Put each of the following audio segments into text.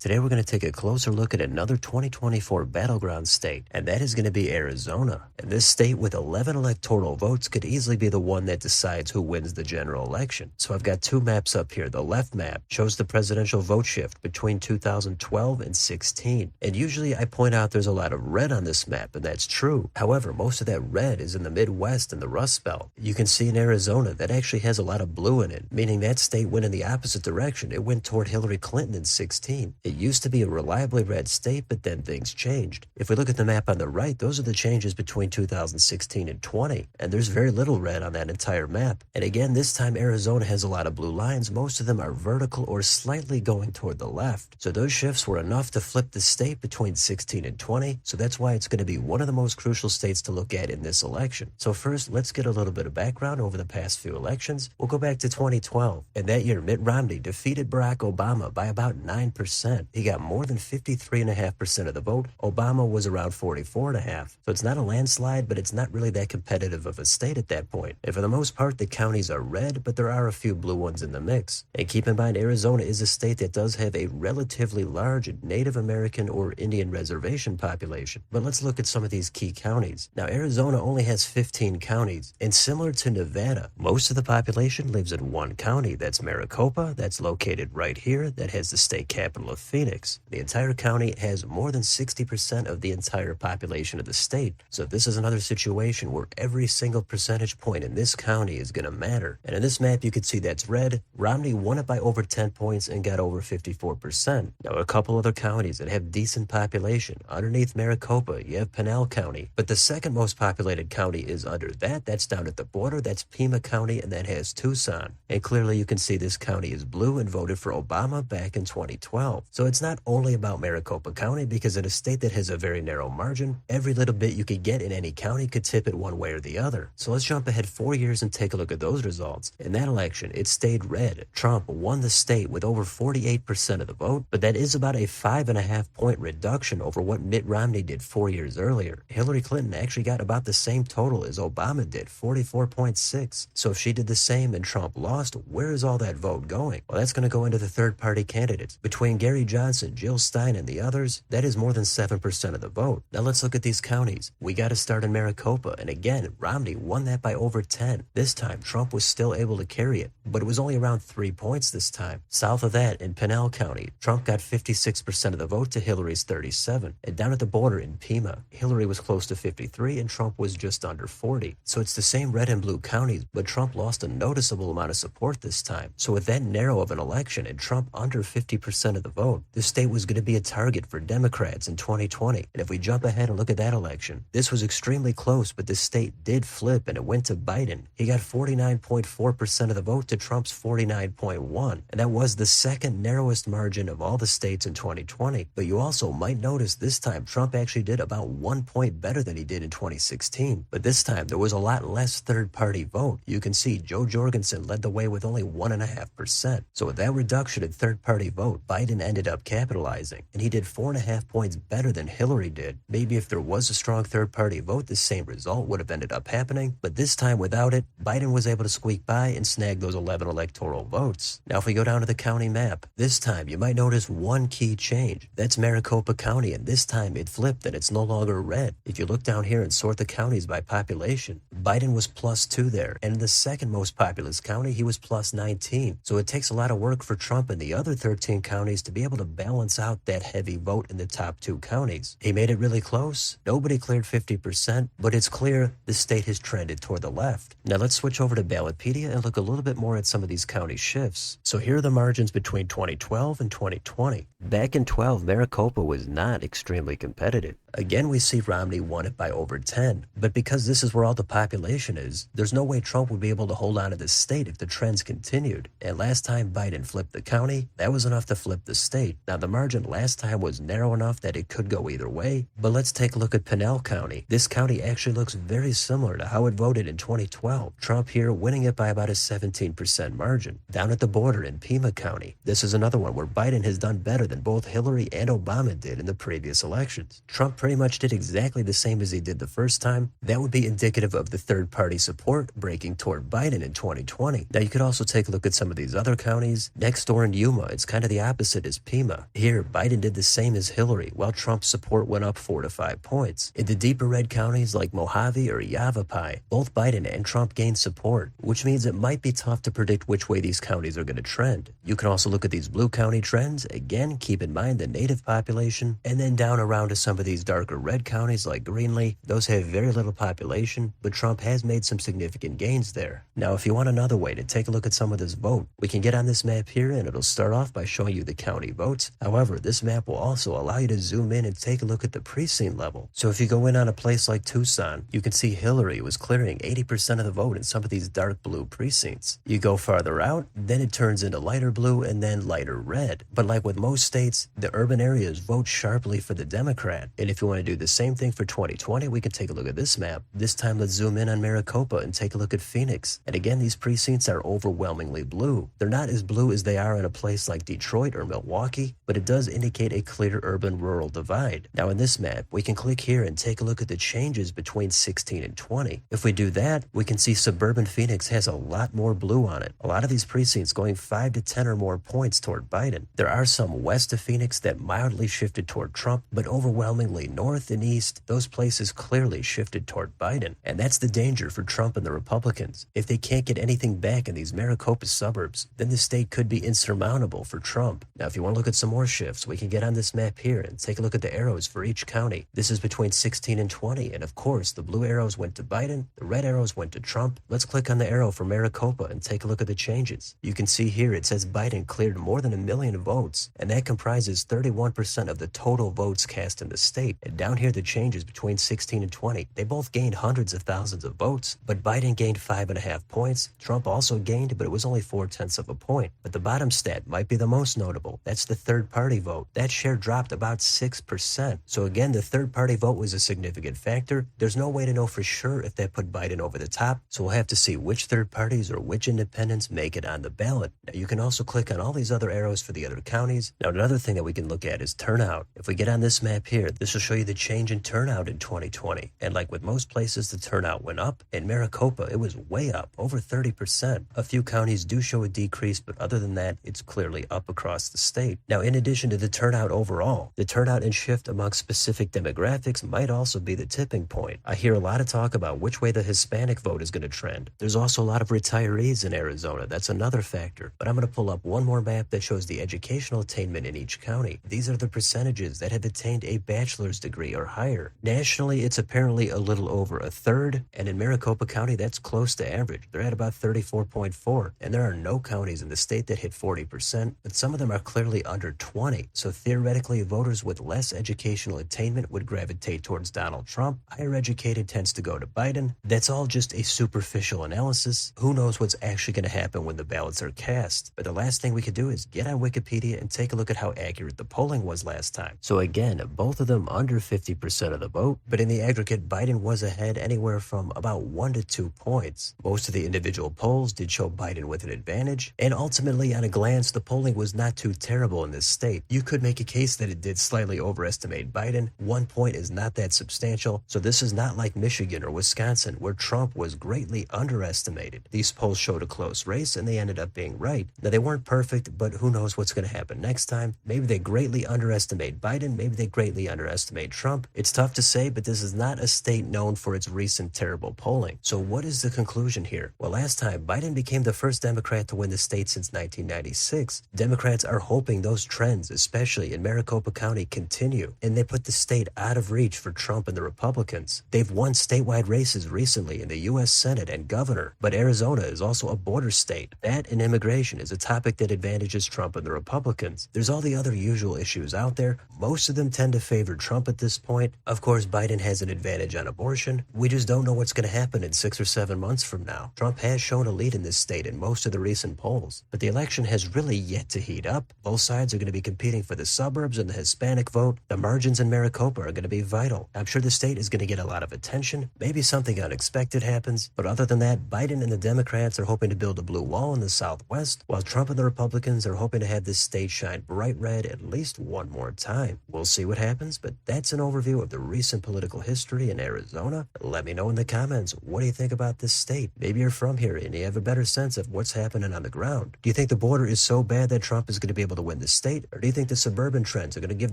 Today we're going to take a closer look at another 2024 battleground state, and that is going to be Arizona. And this state with 11 electoral votes could easily be the one that decides who wins the general election. So I've got two maps up here. The left map shows the presidential vote shift between 2012 and 16. And usually I point out there's a lot of red on this map, and that's true. However, most of that red is in the Midwest and the Rust Belt. You can see in Arizona that actually has a lot of blue in it, meaning that state went in the opposite direction. It went toward Hillary Clinton in 16. It used to be a reliably red state, but then things changed. If we look at the map on the right, those are the changes between 2016 and 20, and there's very little red on that entire map. And again, this time Arizona has a lot of blue lines. Most of them are vertical or slightly going toward the left. So those shifts were enough to flip the state between 16 and 20, so that's why it's going to be one of the most crucial states to look at in this election. So first, let's get a little bit of background over the past few elections. We'll go back to 2012, and that year Mitt Romney defeated Barack Obama by about 9%. He got more than 53.5% of the vote. Obama was around 44.5%. So it's not a landslide, but it's not really that competitive of a state at that point. And for the most part, the counties are red, but there are a few blue ones in the mix. And keep in mind, Arizona is a state that does have a relatively large Native American or Indian reservation population. But let's look at some of these key counties. Now, Arizona only has 15 counties, and similar to Nevada, most of the population lives in one county. That's Maricopa. That's located right here. That has the state capital of Phoenix. The entire county has more than 60% of the entire population of the state. So this is another situation where every single percentage point in this county is going to matter. And in this map, you can see that's red. Romney won it by over 10 points and got over 54%. Now, a couple other counties that have decent population. Underneath Maricopa, you have Pinal County. But the second most populated county is under that. That's down at the border. That's Pima County, and that has Tucson. And clearly you can see this county is blue and voted for Obama back in 2012. So it's not only about Maricopa County, because in a state that has a very narrow margin, every little bit you could get in any county could tip it one way or the other. So let's jump ahead 4 years and take a look at those results. In that election, it stayed red. Trump won the state with over 48% of the vote, but that is about a 5.5-point reduction over what Mitt Romney did 4 years earlier. Hillary Clinton actually got about the same total as Obama did, 44.6. So if she did the same and Trump lost, where is all that vote going? Well, that's going to go into the third-party candidates. Between Gary Johnson, Jill Stein, and the others, that is more than 7% of the vote. Now let's look at these counties. We got to start in Maricopa, and again, Romney won that by over 10. This time, Trump was still able to carry it, but it was only around 3 points this time. South of that, in Pinal County, Trump got 56% of the vote to Hillary's 37. And down at the border in Pima, Hillary was close to 53 and Trump was just under 40. So it's the same red and blue counties, but Trump lost a noticeable amount of support this time. So with that narrow of an election and Trump under 50% of the vote, the state was going to be a target for Democrats in 2020. And if we jump ahead and look at that election, this was extremely close, but the state did flip and it went to Biden. He got 49.4% of the vote to Trump's 49.1%. And that was the second narrowest margin of all the states in 2020. But you also might notice this time Trump actually did about 1 point better than he did in 2016. But this time there was a lot less third-party vote. You can see Joe Jorgensen led the way with only 1.5%. So with that reduction in third-party vote, Biden ended up capitalizing, and he did 4.5 points better than Hillary did. Maybe if there was a strong third-party vote, the same result would have ended up happening, but this time without it, Biden was able to squeak by and snag those 11 electoral votes. Now if we go down to the county map, this time you might notice one key change. That's Maricopa County, and this time it flipped and it's no longer red. If you look down here and sort the counties by population, Biden was +2 there, and in the second most populous county, he was +19. So it takes a lot of work for Trump and the other 13 counties to be able to balance out that heavy vote in the top 2 counties. He made it really close. Nobody cleared 50%, but it's clear the state has trended toward the left. Now let's switch over to Ballotpedia and look a little bit more at some of these county shifts. So here are the margins between 2012 and 2020. Back in 12, Maricopa was not extremely competitive. Again, we see Romney won it by over 10, but because this is where all the population is, there's no way Trump would be able to hold on to this state if the trends continued. And last time Biden flipped the county, that was enough to flip the state. Now the margin last time was narrow enough that it could go either way, but let's take a look at Pinal County. This county actually looks very similar to how it voted in 2012. Trump here winning it by about a 17% margin. Down at the border in Pima County, this is another one where Biden has done better than both Hillary and Obama did in the previous elections. Trump pretty much did exactly the same as he did the first time, that would be indicative of the third-party support breaking toward Biden in 2020. Now, you could also take a look at some of these other counties. Next door in Yuma, it's kind of the opposite as Pima. Here, Biden did the same as Hillary, while Trump's support went up 4 to 5 points. In the deeper red counties like Mojave or Yavapai, both Biden and Trump gained support, which means it might be tough to predict which way these counties are going to trend. You can also look at these blue county trends. Again, keep in mind the native population, and then down around to some of these darker red counties like Greenlee. Those have very little population, but Trump has made some significant gains there. Now, if you want another way to take a look at some of this vote, we can get on this map here, and it'll start off by showing you the county votes. However, this map will also allow you to zoom in and take a look at the precinct level. So if you go in on a place like Tucson, you can see Hillary was clearing 80% of the vote in some of these dark blue precincts. You go farther out, then it turns into lighter blue and then lighter red. But like with most states, the urban areas vote sharply for the Democrat. And if you want to do the same thing for 2020, we can take a look at this map. This time, let's zoom in on Maricopa and take a look at Phoenix. And again, these precincts are overwhelmingly blue. They're not as blue as they are in a place like Detroit or Milwaukee, but it does indicate a clear urban-rural divide. Now in this map, we can click here and take a look at the changes between 16 and 20. If we do that, we can see suburban Phoenix has a lot more blue on it. A lot of these precincts going 5 to 10 or more points toward Biden. There are some west of Phoenix that mildly shifted toward Trump, but overwhelmingly north and east, those places clearly shifted toward Biden. And that's the danger for Trump and the Republicans. If they can't get anything back in these Maricopa suburbs, then the state could be insurmountable for Trump. Now, if you want to look at some more shifts, we can get on this map here and take a look at the arrows for each county. This is between 16 and 20, and of course, the blue arrows went to Biden, the red arrows went to Trump. Let's click on the arrow for Maricopa and take a look at the changes. You can see here it says Biden cleared more than 1 million votes, and that comprises 31% of the total votes cast in the state. And down here, the changes between 16 and 20. They both gained hundreds of thousands of votes, but Biden gained 5.5 points. Trump also gained, but it was only 0.4 of a point. But the bottom stat might be the most notable. That's the third-party vote. That share dropped about 6%. So again, the third-party vote was a significant factor. There's no way to know for sure if that put Biden over the top, so we'll have to see which third parties or which independents make it on the ballot. Now, you can also click on all these other arrows for the other counties. Now, another thing that we can look at is turnout. If we get on this map here, this will show you the change in turnout in 2020. And like with most places, the turnout went up. In Maricopa, it was way up, over 30%. A few counties do show a decrease, but other than that, it's clearly up across the state. Now, in addition to the turnout overall, the turnout and shift among specific demographics might also be the tipping point. I hear a lot of talk about which way the Hispanic vote is going to trend. There's also a lot of retirees in Arizona. That's another factor. But I'm going to pull up one more map that shows the educational attainment in each county. These are the percentages that have attained a bachelor's degree or higher. Nationally, it's apparently a little over a third, and in Maricopa County, that's close to average. They're at about 34.4, and there are no counties in the state that hit 40%, but some of them are clearly under 20. So theoretically, voters with less educational attainment would gravitate towards Donald Trump. Higher educated tends to go to Biden. That's all just a superficial analysis. Who knows what's actually going to happen when the ballots are cast? But the last thing we could do is get on Wikipedia and take a look at how accurate the polling was last time. So again, both of them under 50% of the vote, but in the aggregate, Biden was ahead anywhere from about 1 to 2 points. Most of the individual polls did show Biden with an advantage, and ultimately, on a glance, the polling was not too terrible in this state. You could make a case that it did slightly overestimate Biden. 1 point is not that substantial, so this is not like Michigan or Wisconsin, where Trump was greatly underestimated. These polls showed a close race, and they ended up being right. Now, they weren't perfect, but who knows what's going to happen next time. Maybe they greatly underestimate Biden, maybe they greatly underestimate Trump. It's tough to say, but this is not a state known for its recent terrible polling. So what is the conclusion here? Well, last time, Biden became the first Democrat to win the state since 1996. Democrats are hoping those trends, especially in Maricopa County, continue, and they put the state out of reach for Trump and the Republicans. They've won statewide races recently in the U.S. Senate and governor, but Arizona is also a border state. That and immigration is a topic that advantages Trump and the Republicans. There's all the other usual issues out there. Most of them tend to favor Trump at this point. Of course, Biden has an advantage on abortion. We just don't know what's going to happen in 6 or 7 months from now. Trump has shown a lead in this state in most of the recent polls, but the election has really yet to heat up. Both sides are going to be competing for the suburbs and the Hispanic vote. The margins in Maricopa are going to be vital. I'm sure the state is going to get a lot of attention. Maybe something unexpected happens, but other than that, Biden and the Democrats are hoping to build a blue wall in the Southwest, while Trump and the Republicans are hoping to have this state shine bright red at least one more time. We'll see what happens, but That's an overview of the recent political history in Arizona. Let me know in the comments, what do you think about this state? Maybe you're from here and you have a better sense of what's happening on the ground. Do you think the border is so bad that Trump is going to be able to win the state? Or do you think the suburban trends are going to give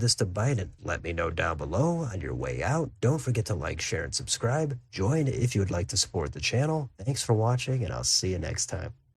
this to Biden? Let me know down below on your way out. Don't forget to like, share, and subscribe. Join if you would like to support the channel. Thanks for watching, and I'll see you next time.